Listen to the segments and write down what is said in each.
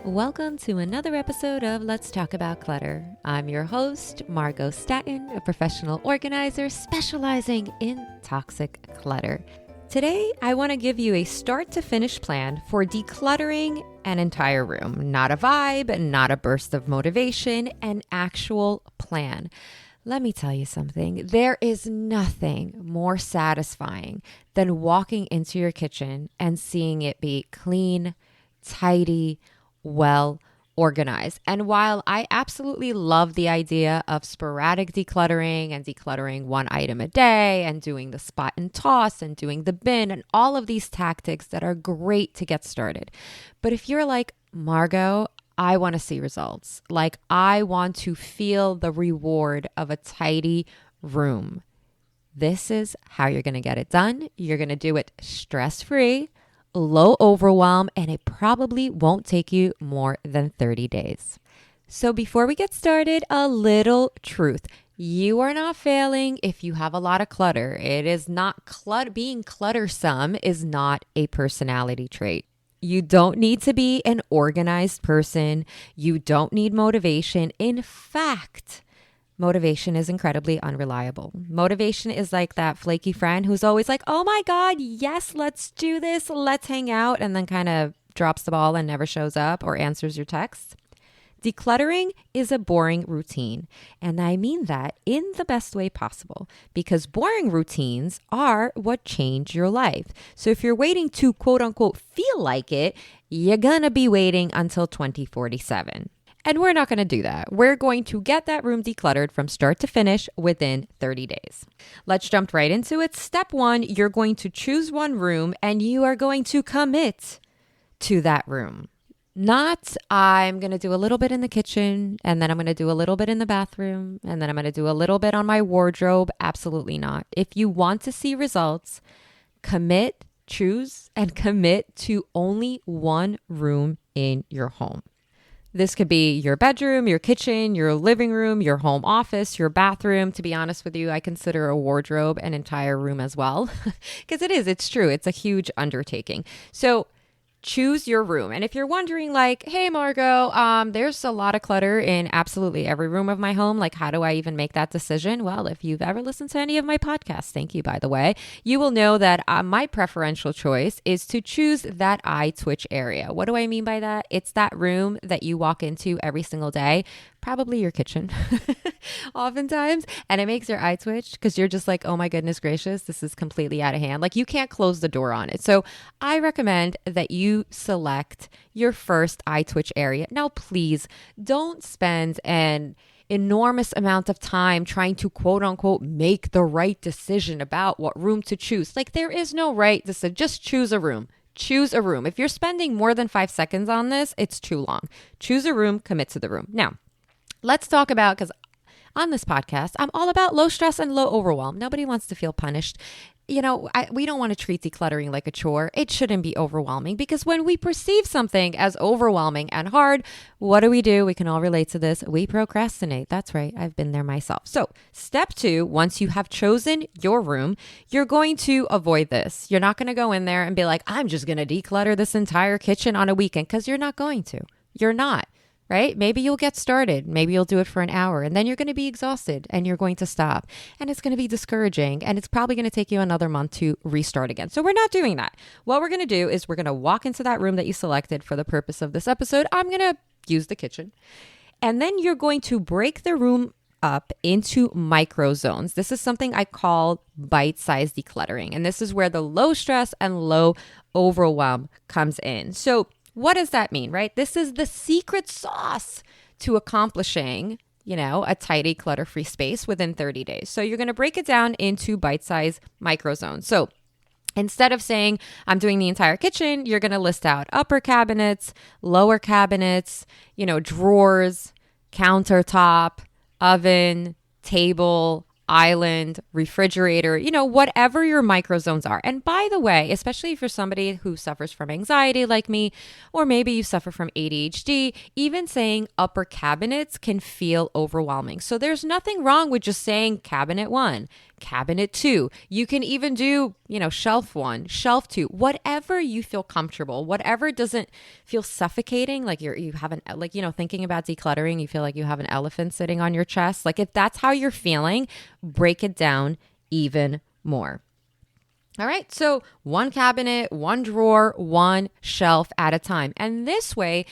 Welcome to another episode of Let's Talk About Clutter. I'm your host, Margo, a professional organizer specializing in toxic clutter. Today, I want to give you a start-to-finish plan for decluttering an entire room. Not a vibe, not a burst of motivation, an actual plan. Let me tell you something. There is nothing more satisfying than walking into your kitchen and seeing it be clean, tidy, well organized. And while I absolutely love the idea of sporadic decluttering and decluttering one item a day and doing the spot and toss and doing the bin and all of these tactics that are great to get started. But if you're like, Margo, I want to see results. Like I want to feel the reward of a tidy room. This is how you're going to get it done. You're going to do it stress-free, low overwhelm, and it probably won't take you more than 30 days. So before we get started, a little truth. You are not failing if you have a lot of clutter. It is not being cluttersome is not a personality trait. You don't need to be an organized person. You don't need motivation. In fact, motivation is incredibly unreliable. Motivation is like that flaky friend who's always like, oh my God, yes, let's do this. Let's hang out. And then kind of drops the ball and never shows up or answers your texts. Decluttering is a boring routine. And I mean that in the best way possible because boring routines are what change your life. So if you're waiting to quote unquote feel like it, you're going to be waiting until 2047. And we're not going to do that. We're going to get that room decluttered from start to finish within 30 days. Let's jump right into it. Step 1, you're going to choose one room and you are going to commit to that room. Not, I'm going to do a little bit in the kitchen and then I'm going to do a little bit in the bathroom and then I'm going to do a little bit on my wardrobe. Absolutely not. If you want to see results, choose and commit to only one room in your home. This could be your bedroom, your kitchen, your living room, your home office, your bathroom. To be honest with you, I consider a wardrobe an entire room as well because it's true. It's a huge undertaking. So choose your room. And if you're wondering like, hey, Margo, there's a lot of clutter in absolutely every room of my home. Like, how do I even make that decision? Well, if you've ever listened to any of my podcasts, thank you, by the way, you will know that my preferential choice is to choose that eye twitch area. What do I mean by that? It's that room that you walk into every single day, probably your kitchen oftentimes. And it makes your eye twitch because you're just like, oh my goodness gracious, this is completely out of hand. Like you can't close the door on it. So I recommend that you select your first eye twitch area. Now, please don't spend an enormous amount of time trying to quote unquote make the right decision about what room to choose. Like there is no right decision. Just choose a room. Choose a room. If you're spending more than 5 seconds on this, it's too long. Choose a room, commit to the room. Now, let's talk about, because on this podcast, I'm all about low stress and low overwhelm. Nobody wants to feel punished. We don't want to treat decluttering like a chore. It shouldn't be overwhelming because when we perceive something as overwhelming and hard, what do? We can all relate to this. We procrastinate. That's right. I've been there myself. So step 2, once you have chosen your room, you're going to avoid this. You're not going to go in there and be like, I'm just going to declutter this entire kitchen on a weekend because you're not going to. You're not. Right? Maybe you'll get started. Maybe you'll do it for an hour and then you're going to be exhausted and you're going to stop and it's going to be discouraging and it's probably going to take you another month to restart again. So we're not doing that. What we're going to do is we're going to walk into that room that you selected for the purpose of this episode. I'm going to use the kitchen and then you're going to break the room up into micro zones. This is something I call bite-sized decluttering. And this is where the low stress and low overwhelm comes in. So what does that mean, right? This is the secret sauce to accomplishing, a tidy, clutter-free space within 30 days. So you're going to break it down into bite-sized micro zones. So instead of saying I'm doing the entire kitchen, you're going to list out upper cabinets, lower cabinets, drawers, countertop, oven, table, island, refrigerator, whatever your micro zones are. And by the way, especially if you're somebody who suffers from anxiety like me, or maybe you suffer from ADHD, even saying upper cabinets can feel overwhelming. So there's nothing wrong with just saying cabinet 1, cabinet 2. You can even do, shelf 1, shelf 2, whatever you feel comfortable, whatever doesn't feel suffocating. Like you have thinking about decluttering, you feel like you have an elephant sitting on your chest. Like if that's how you're feeling, break it down even more. All right. So one cabinet, one drawer, one shelf at a time. And this way,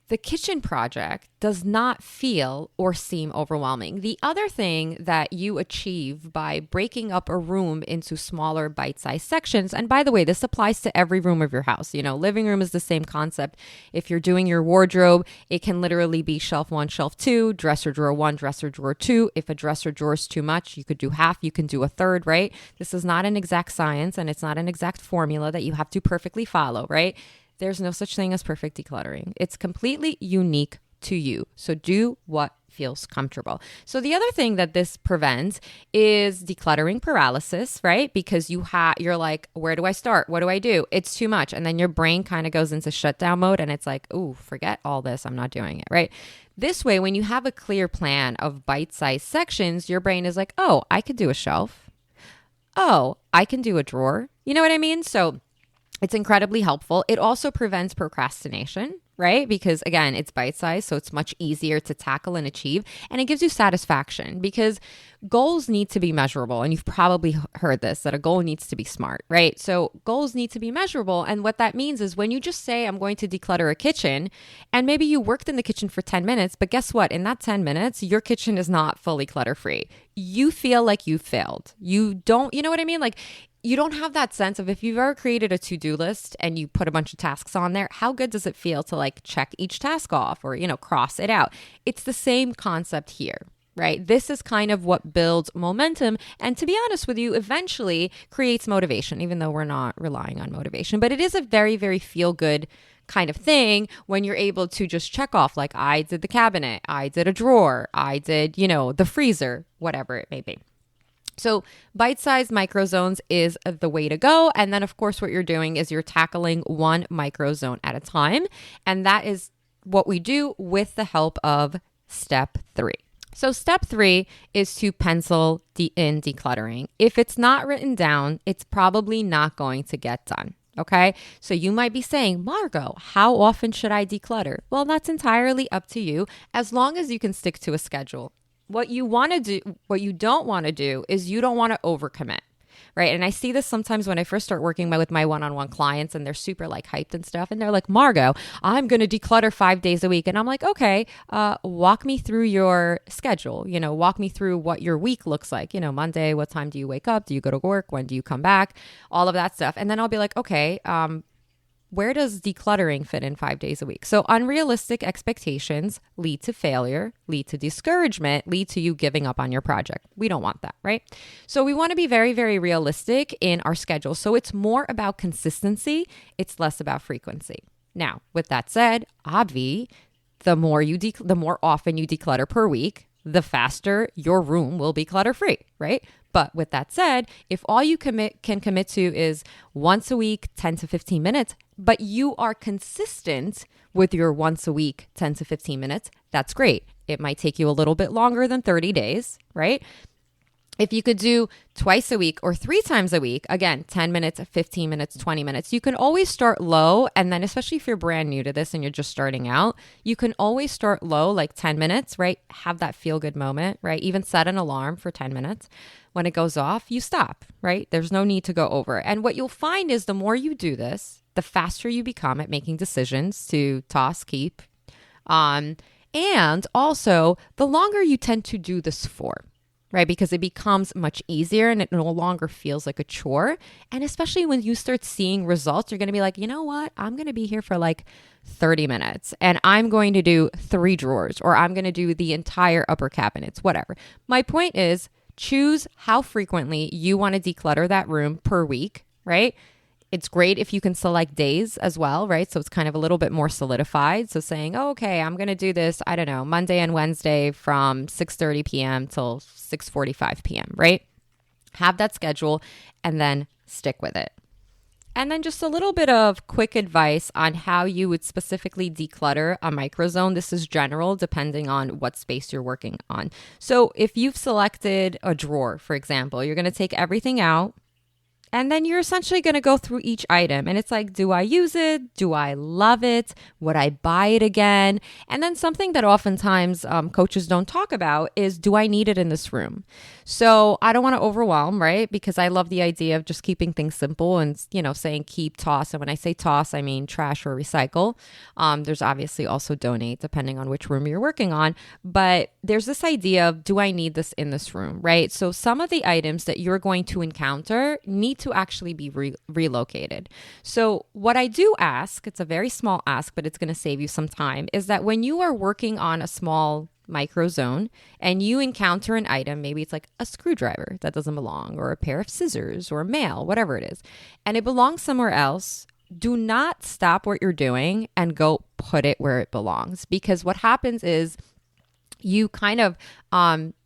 the kitchen project does not feel or seem overwhelming. The other thing that you achieve by breaking up a room into smaller bite-sized sections, and by the way, this applies to every room of your house. Living room is the same concept. If you're doing your wardrobe, it can literally be shelf 1, shelf 2, dresser drawer 1, dresser drawer 2. If a dresser drawer is too much, you could do half, you can do a third, right? This is not an exact science, and it's not an exact formula that you have to perfectly follow, right? There's no such thing as perfect decluttering. It's completely unique to you. So do what feels comfortable. So the other thing that this prevents is decluttering paralysis, right? Because you're like, where do I start? What do I do? It's too much. And then your brain kind of goes into shutdown mode and it's like, ooh, forget all this. I'm not doing it, right? This way, when you have a clear plan of bite-sized sections, your brain is like, oh, I could do a shelf. Oh, I can do a drawer. You know what I mean? So it's incredibly helpful. It also prevents procrastination, right? Because again, it's bite-sized, so it's much easier to tackle and achieve. And it gives you satisfaction because goals need to be measurable. And you've probably heard this, that a goal needs to be smart, right? So goals need to be measurable. And what that means is when you just say, I'm going to declutter a kitchen, and maybe you worked in the kitchen for 10 minutes, but guess what? In that 10 minutes, your kitchen is not fully clutter-free. You feel like you failed. You know what I mean? Like, you don't have that sense of, if you've ever created a to-do list and you put a bunch of tasks on there, how good does it feel to like check each task off or, cross it out? It's the same concept here, right? This is kind of what builds momentum. And to be honest with you, eventually creates motivation, even though we're not relying on motivation. But it is a very, very feel-good kind of thing when you're able to just check off, like, I did the cabinet, I did a drawer, I did, the freezer, whatever it may be. So bite-sized microzones is the way to go. And then, of course, what you're doing is you're tackling one microzone at a time. And that is what we do with the help of step 3. So step 3 is to pencil in decluttering. If it's not written down, it's probably not going to get done. Okay, so you might be saying, Margo, how often should I declutter? Well, that's entirely up to you, as long as you can stick to a schedule. What you don't want to do is you don't want to overcommit, right? And I see this sometimes when I first start working with my one-on-one clients and they're super like hyped and stuff. And they're like, Margo, I'm going to declutter 5 days a week. And I'm like, okay, walk me through your schedule. Walk me through what your week looks like. Monday, what time do you wake up? Do you go to work? When do you come back? All of that stuff. And then I'll be like, okay, where does decluttering fit in 5 days a week? So unrealistic expectations lead to failure, lead to discouragement, lead to you giving up on your project. We don't want that, right? So we want to be very, very realistic in our schedule. So it's more about consistency. It's less about frequency. Now, with that said, the more often you declutter per week, the faster your room will be clutter-free, right? But with that said, if all you can commit to is once a week, 10 to 15 minutes, but you are consistent with your once a week, 10 to 15 minutes, that's great. It might take you a little bit longer than 30 days, right? If you could do twice a week or 3 times a week, again, 10 minutes, 15 minutes, 20 minutes, you can always start low. And then especially if you're brand new to this and you're just starting out, you can always start low, like 10 minutes, right? Have that feel good moment, right? Even set an alarm for 10 minutes. When it goes off, you stop, right? There's no need to go over. And what you'll find is the more you do this, the faster you become at making decisions to toss, keep. And also the longer you tend to do this for. Right? Because it becomes much easier and it no longer feels like a chore. And especially when you start seeing results, you're going to be like, you know what? I'm going to be here for like 30 minutes and I'm going to do 3 drawers, or I'm going to do the entire upper cabinets, whatever. My point is, choose how frequently you want to declutter that room per week, right? It's great if you can select days as well, right? So it's kind of a little bit more solidified. So saying, oh, okay, I'm going to do this, I don't know, Monday and Wednesday from 6:30 p.m. till 6:45 p.m., right? Have that schedule and then stick with it. And then just a little bit of quick advice on how you would specifically declutter a microzone. This is general, depending on what space you're working on. So if you've selected a drawer, for example, you're going to take everything out. And then you're essentially going to go through each item. And it's like, do I use it? Do I love it? Would I buy it again? And then something that oftentimes coaches don't talk about is, do I need it in this room? So I don't want to overwhelm, right? Because I love the idea of just keeping things simple and, saying keep, toss. And when I say toss, I mean trash or recycle. There's obviously also donate, depending on which room you're working on. But there's this idea of, do I need this in this room, right? So some of the items that you're going to encounter need to actually be relocated. So what I do ask, it's a very small ask, but it's going to save you some time, is that when you are working on a small micro zone and you encounter an item, maybe it's like a screwdriver that doesn't belong, or a pair of scissors, or mail, whatever it is, and it belongs somewhere else, do not stop what you're doing and go put it where it belongs. Because what happens is you kind of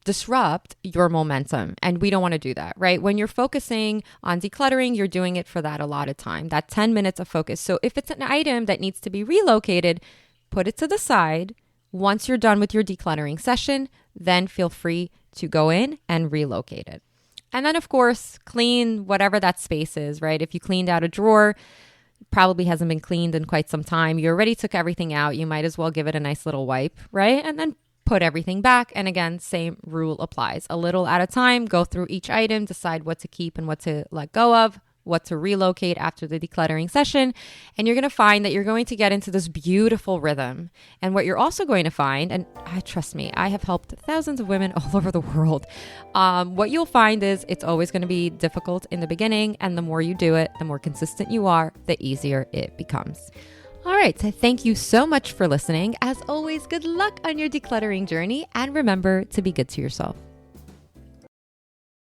disrupt your momentum. And we don't want to do that, right? When you're focusing on decluttering, you're doing it for that allotted time, that 10 minutes of focus. So if it's an item that needs to be relocated, put it to the side. Once you're done with your decluttering session, then feel free to go in and relocate it. And then, of course, clean whatever that space is, right? If you cleaned out a drawer, probably hasn't been cleaned in quite some time. You already took everything out. You might as well give it a nice little wipe, right? And then put everything back. And again, same rule applies. A little at a time, go through each item, decide what to keep and what to let go of, what to relocate after the decluttering session. And you're going to find that you're going to get into this beautiful rhythm. And what you're also going to find, and trust me, I have helped thousands of women all over the world. What you'll find is it's always going to be difficult in the beginning. And the more you do it, the more consistent you are, the easier it becomes. All right, so thank you so much for listening. As always, good luck on your decluttering journey, and remember to be good to yourself.